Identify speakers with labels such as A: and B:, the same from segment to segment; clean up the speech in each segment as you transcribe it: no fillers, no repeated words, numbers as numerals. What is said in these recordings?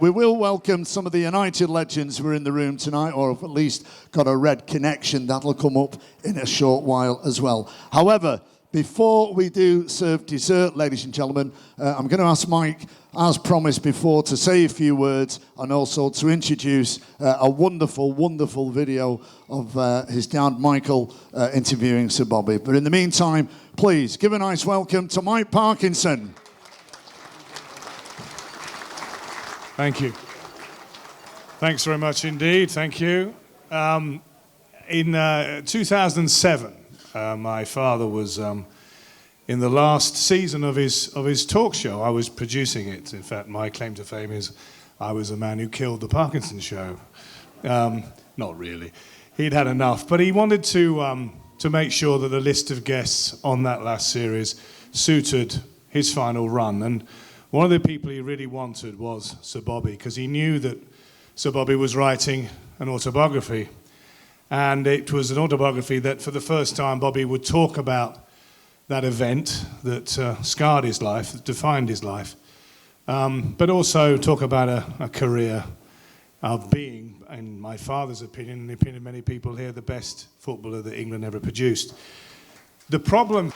A: We will welcome some of the United legends who are in the room tonight, or have at least got a red connection. That'll come up in a short while as well. However, before we do serve dessert, ladies and gentlemen, I'm going to ask Mike, as promised before, to say a few words and also to introduce a wonderful, wonderful video of his dad, Michael, interviewing Sir Bobby. But in the meantime, please give a nice welcome to Mike Parkinson.
B: Thank you. Thanks very much indeed. Thank you. In 2007, my father was in the last season of his talk show. I was producing it. In fact, my claim to fame is I was the man who killed the Parkinson show. Not really. He'd had enough, but he wanted to make sure that the list of guests on that last series suited his final run. And one of the people he really wanted was Sir Bobby, because he knew that Sir Bobby was writing an autobiography. And it was an autobiography that, for the first time, Bobby would talk about that event that scarred his life, that defined his life, but also talk about a career of being, in my father's opinion, and the opinion of many people here, the best footballer that England ever produced. The problem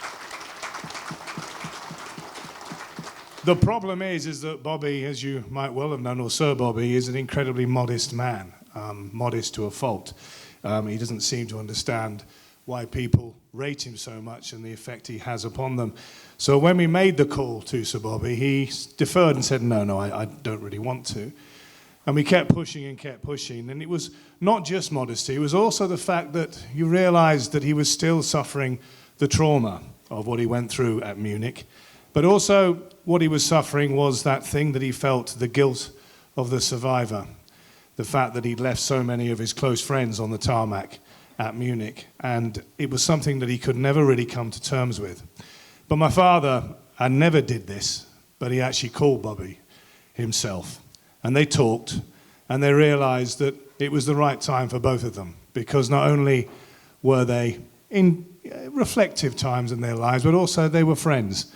B: is that Bobby, as you might well have known, or Sir Bobby, is an incredibly modest man, modest to a fault. He doesn't seem to understand why people rate him so much and the effect he has upon them. So when we made the call to Sir Bobby, he deferred and said, no, I don't really want to. And we kept pushing and kept pushing. And it was not just modesty, it was also the fact that you realised that he was still suffering the trauma of what he went through at Munich. But also what he was suffering was that thing that he felt, the guilt of the survivor. The fact that he'd left so many of his close friends on the tarmac at Munich. And it was something that he could never really come to terms with. But my father, I never did this, but he actually called Bobby himself. And they talked, and they realised that it was the right time for both of them. Because not only were they in reflective times in their lives, but also they were friends.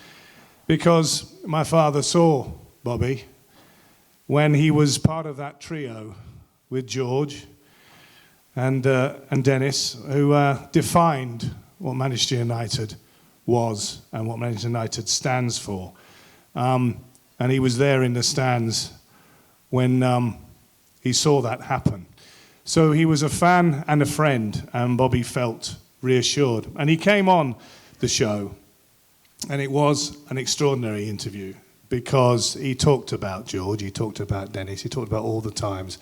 B: Because my father saw Bobby when he was part of that trio with George and Dennis, who defined what Manchester United was and what Manchester United stands for. And he was there in the stands when he saw that happen. So he was a fan and a friend, and Bobby felt reassured. And he came on the show. And it was an extraordinary interview because he talked about George, he talked about Dennis, he talked about all the times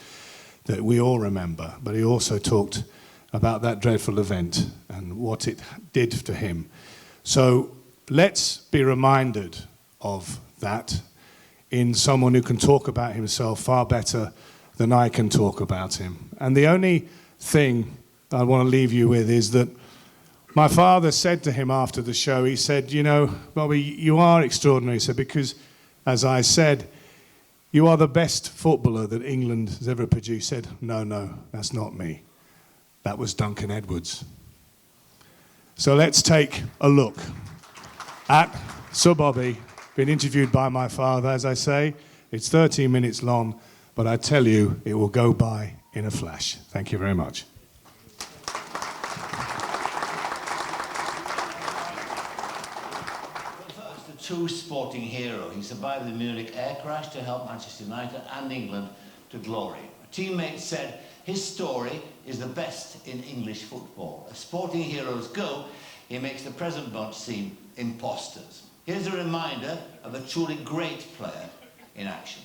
B: that we all remember, but he also talked about that dreadful event and what it did to him. So let's be reminded of that in someone who can talk about himself far better than I can talk about him. And the only thing I want to leave you with is that my father said to him after the show, he said, you know, Bobby, you are extraordinary. He said, because, as I said, you are the best footballer that England has ever produced. He said, no, that's not me. That was Duncan Edwards. So let's take a look at Sir Bobby, being interviewed by my father. As I say, it's 13 minutes long, but I tell you, it will go by in a flash. Thank you very much.
C: True sporting hero. He survived the Munich air crash to help Manchester United and England to glory. A teammate said his story is the best in English football. As sporting heroes go, he makes the present bunch seem imposters. Here's a reminder of a truly great player in action.